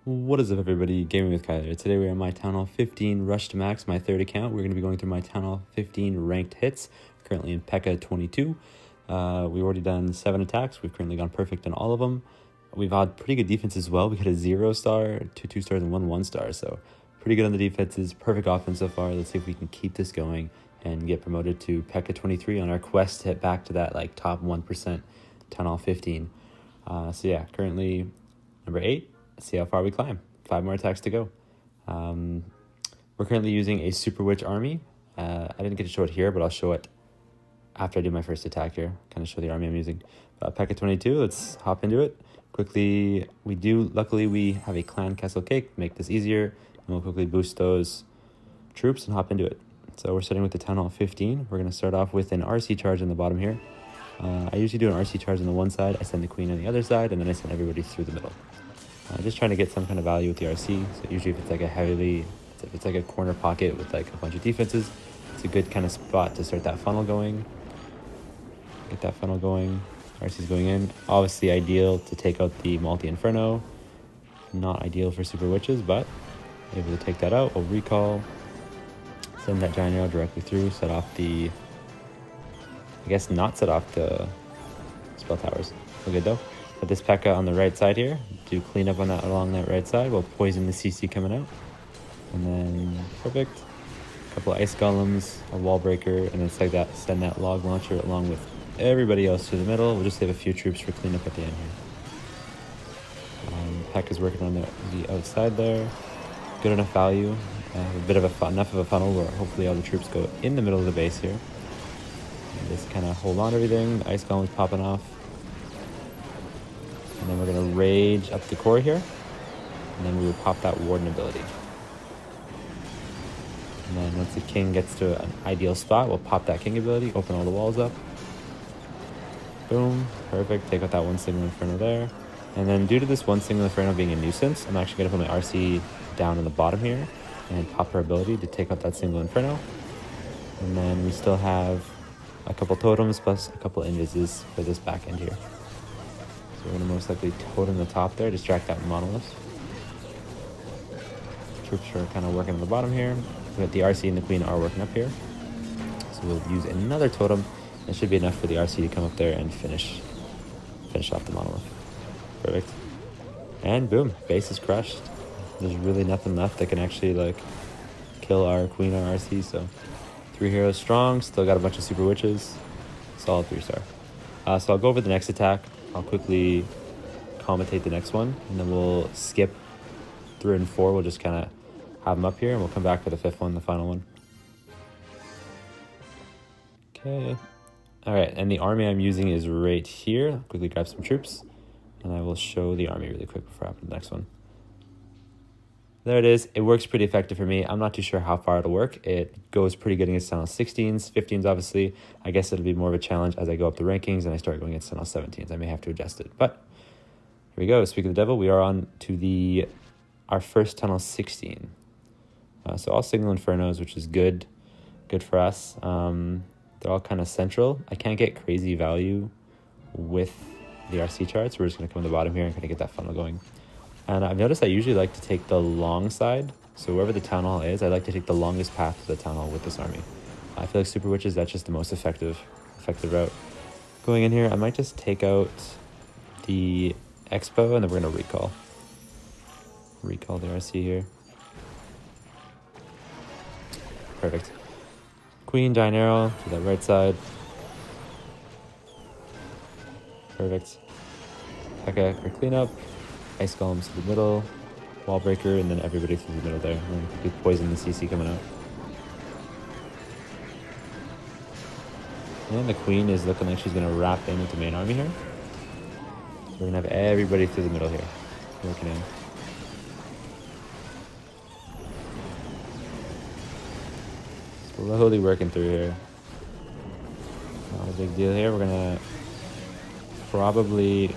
What is up, everybody? Gaming with Kyler. Today we're on my Town Hall 15 Rush to Max, my third account. We're going to be going through my Town Hall 15 ranked hits, currently in Pekka 22. We've already done 7 attacks. We've currently gone perfect in all of them. We've had pretty good defense as well. We got a 0-star, 2 2-stars, and 1 1-star. So pretty good on the defenses. Perfect offense so far. Let's see if we can keep this going and get promoted to Pekka 23 on our quest to hit back to that top 1% Town Hall 15. So yeah, currently number 8. Let's see how far we climb. 5 more attacks to go. We're currently using a Super Witch army. I didn't get to show it here, but I'll show it after I do my first attack here. Kind of show the army I'm using. Pekka 22, let's hop into it. Quickly, luckily we have a clan castle cake, make this easier. And we'll quickly boost those troops and hop into it. So we're starting with the Town Hall 15. We're going to start off with an RC charge on the bottom here. I usually do an RC charge on the one side, I send the queen on the other side, and then I send everybody through the middle. Just trying to get some kind of value with the RC. So usually if it's like a corner pocket with like a bunch of defenses, it's a good kind of spot to start that funnel going. Get that funnel going. RC's going in. Obviously ideal to take out the multi-inferno. Not ideal for super witches, but able to take that out. We'll recall. Send that giant arrow directly through. Set off the... I guess not set off the spell towers. We're good though. Put this Pekka on the right side here. Do clean up on that along that right side. We'll poison the CC coming out. And then, perfect. A couple of ice golems, a wall breaker, and then like that, send that log launcher along with everybody else to the middle. We'll just save a few troops for cleanup at the end here. Pekka's working on the outside there. Good enough value. Enough of a funnel where hopefully all the troops go in the middle of the base here. And just kind of hold on to everything. The ice golem's popping off. And then we're going to rage up the core here. And then we will pop that warden ability. And then once the king gets to an ideal spot, we'll pop that king ability, open all the walls up. Boom. Perfect. Take out that one single inferno there. And then due to this one single inferno being a nuisance, I'm actually going to put my RC down on the bottom here and pop her ability to take out that single inferno. And then we still have a couple totems plus a couple invises for this back end here. We're going to most likely totem the top there, distract that monolith. Troops are kind of working on the bottom here. We got the RC and the queen are working up here. So we'll use another totem. That should be enough for the RC to come up there and finish off the monolith. Perfect. And boom, base is crushed. There's really nothing left that can actually kill our queen or RC. So 3 heroes strong, still got a bunch of super witches. Solid 3-star. So I'll go over the next attack. I'll quickly commentate the next one, and then we'll skip 3 and 4. We'll just kind of have them up here, and we'll come back for the 5th one, the final one. Okay. All right, and the army I'm using is right here. I'll quickly grab some troops, and I will show the army really quick before I open the next one. There it is. It works pretty effective for me. I'm not too sure how far it'll work. It goes pretty good against Town Hall 16s, 15s obviously. I guess it'll be more of a challenge as I go up the rankings and I start going against Town Hall 17s. I may have to adjust it. But here we go. Speak of the devil, we are on to our first Town Hall 16. So all single infernos, which is good for us. They're all kind of central. I can't get crazy value with the RC charts. We're just going to come to the bottom here and kind of get that funnel going. And I've noticed I usually like to take the long side. So wherever the town hall is, I like to take the longest path to the town hall with this army. I feel like super witches, that's just the most effective route. Going in here, I might just take out the expo and then we're going to recall. Recall the RC here. Perfect. Queen, giant arrow to the right side. Perfect. Okay, for cleanup. Ice golems to the middle, wall breaker, and then everybody through the middle there. And then we poison the CC coming out. And the queen is looking like she's going to wrap in with the main army here. So we're going to have everybody through the middle here, working in. Slowly working through here. Not a big deal here. We're going to probably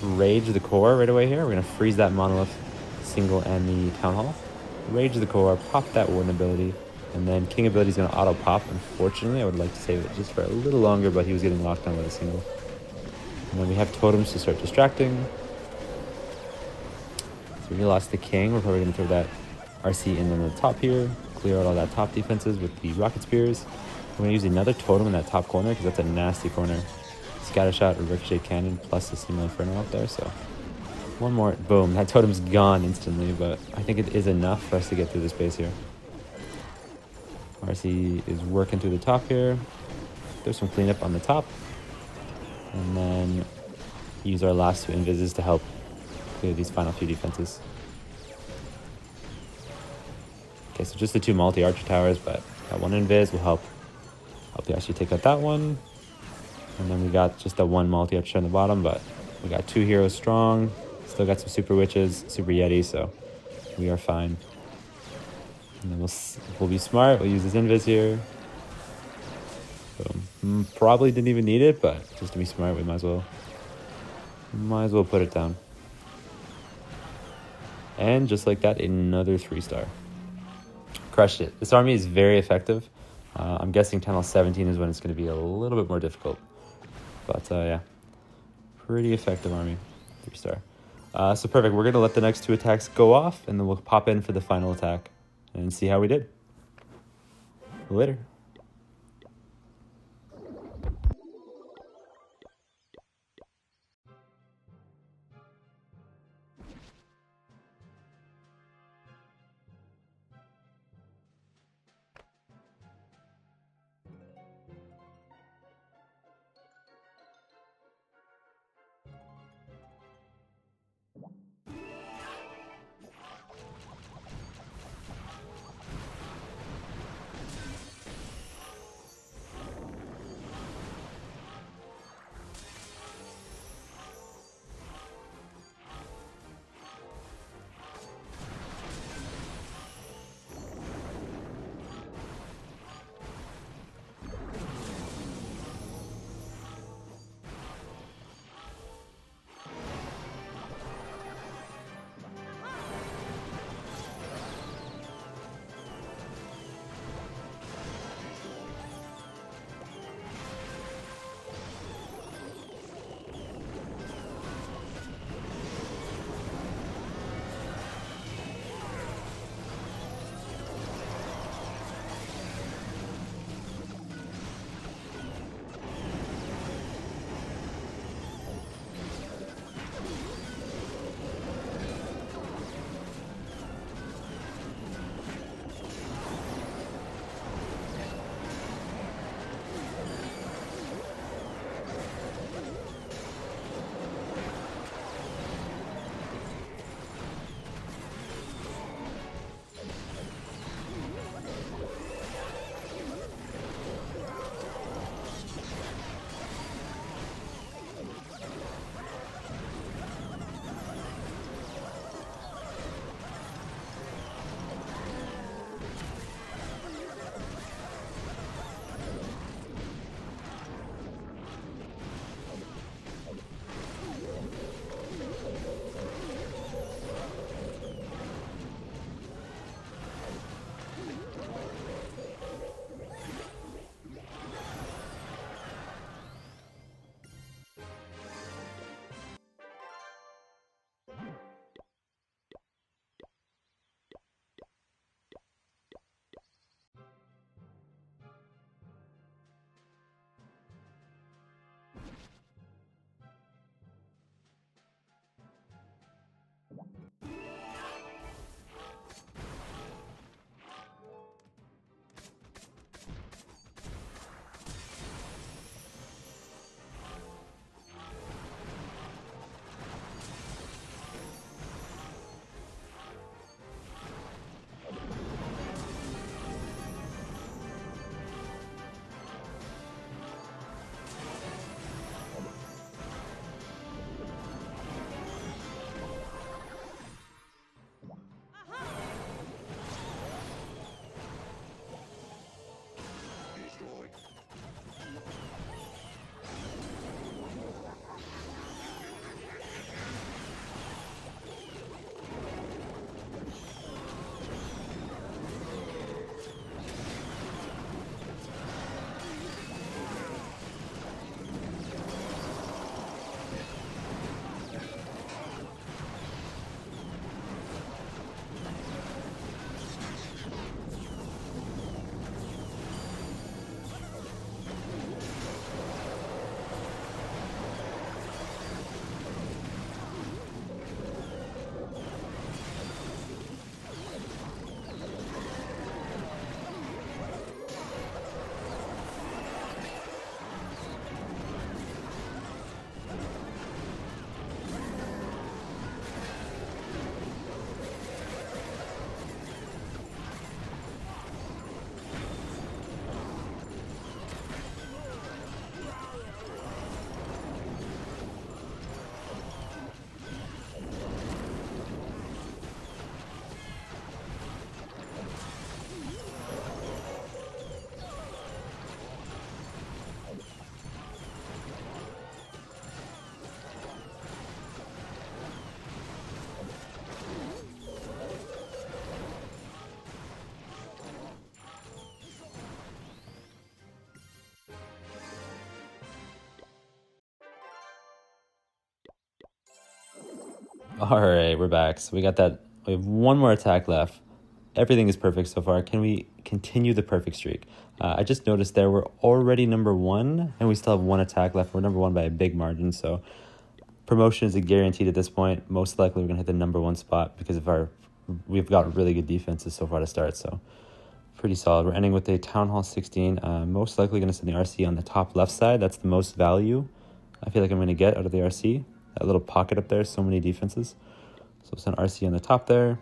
rage the core right away here. We're going to freeze that monolith single and the town hall. Rage the core, pop that warden ability, and then king ability is going to auto pop. Unfortunately, I would like to save it just for a little longer, but he was getting locked on with a single. And then we have totems to start distracting. So we lost the king. We're probably going to throw that RC in on the top here, clear out all that top defenses with the rocket spears. We're going to use another totem in that top corner because that's a nasty corner. Scatter shot or ricochet cannon plus the Steam Inferno up there. So one more, boom, that totem's gone instantly, but I think it is enough for us to get through this base here. RC is working through the top here. There's some cleanup on the top. And then use our last two invises to help clear these final few defenses. Okay, so just the two multi-archer towers, but that one invis will help you actually take out that one. And then we got just the one multi-archer on the bottom, but we got two heroes strong. Still got some super witches, super yeti, so we are fine. And then we'll be smart. We'll use this invis here. Boom. Probably didn't even need it, but just to be smart, we might as well put it down. And just like that, another 3-star. Crushed it. This army is very effective. I'm guessing Channel 17 is when it's going to be a little bit more difficult. But yeah, pretty effective army. 3-star. So perfect. We're going to let the next two attacks go off, and then we'll pop in for the final attack and see how we did. Later. All right, we're back. So we got that. We have one more attack left. Everything is perfect so far. Can we continue the perfect streak? I just noticed there we're already number 1, and we still have one attack left. We're number 1 by a big margin, so promotion is a guaranteed at this point. Most likely we're gonna hit the number 1 spot because of we've got really good defenses so far to start. So pretty solid. We're ending with a Town Hall 16. Most likely gonna send the RC on the top left side. That's the most value I feel like I'm gonna get out of the RC. That little pocket up there, so many defenses. So we'll send RC on the top there.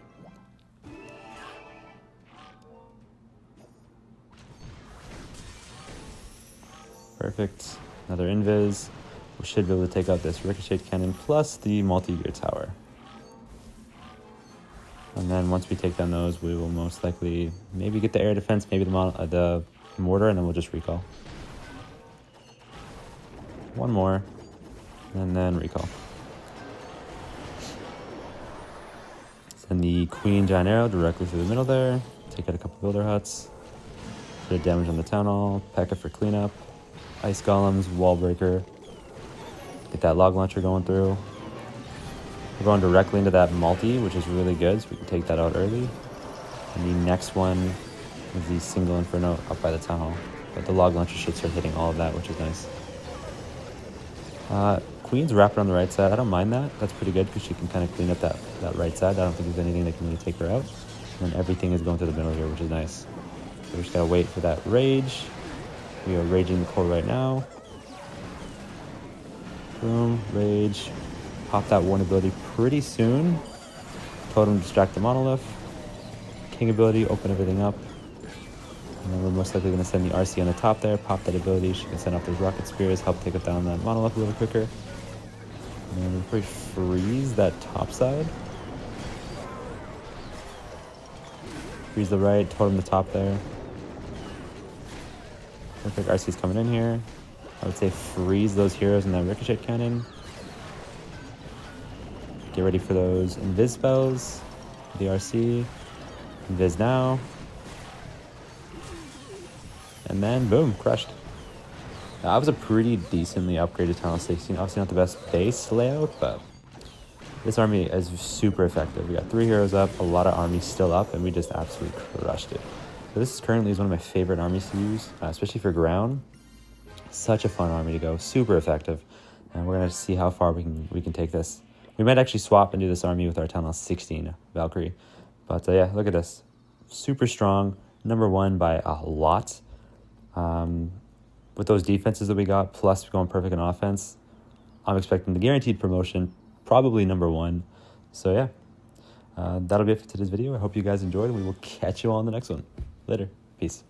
Perfect. Another invis. We should be able to take out this ricochet cannon plus the multi-gear tower. And then once we take down those, we will most likely maybe get the air defense, maybe the mortar, and then we'll just recall. One more, and then recall. Send the Queen Giant Arrow directly through the middle there. Take out a couple builder huts. Bit of damage on the Town Hall. Pekka for cleanup. Ice Golems, Wall Breaker. Get that log launcher going through. We're going directly into that multi, which is really good, so we can take that out early. And the next one is the single Inferno up by the Town Hall. But the log launcher should start hitting all of that, which is nice. Queen's wrapped on the right side. I don't mind that. That's pretty good because she can kind of clean up that right side. I don't think there's anything that can really take her out. And then everything is going to the middle here, which is nice. So we just gotta wait for that rage. We are raging the core right now. Boom, rage. Pop that one ability pretty soon. Totem, distract the monolith. King ability, open everything up. And then we're most likely going to send the RC on the top there. Pop that ability. She can send off those rocket spears, help take down that monolith a little quicker. And then we'll probably freeze that top side. Freeze the right, totem the top there. Perfect, RC's coming in here. I would say freeze those heroes in that ricochet cannon. Get ready for those invis spells. The RC. Invis now. And then boom, crushed. Now, that was a pretty decently upgraded Town Hall 16. Obviously not the best base layout, but this army is super effective. We got 3 heroes up, a lot of armies still up, and we just absolutely crushed it. So this currently is one of my favorite armies to use, especially for ground. Such a fun army to go, super effective. And we're gonna see how far we can take this. We might actually swap and do this army with our Town Hall 16 Valkyrie. But yeah, look at this. Super strong, number 1 by a lot. With those defenses that we got, plus going perfect in offense, I'm expecting the guaranteed promotion, probably number 1. So yeah, that'll be it for today's video. I hope you guys enjoyed, and we will catch you all in the next one. Later. Peace.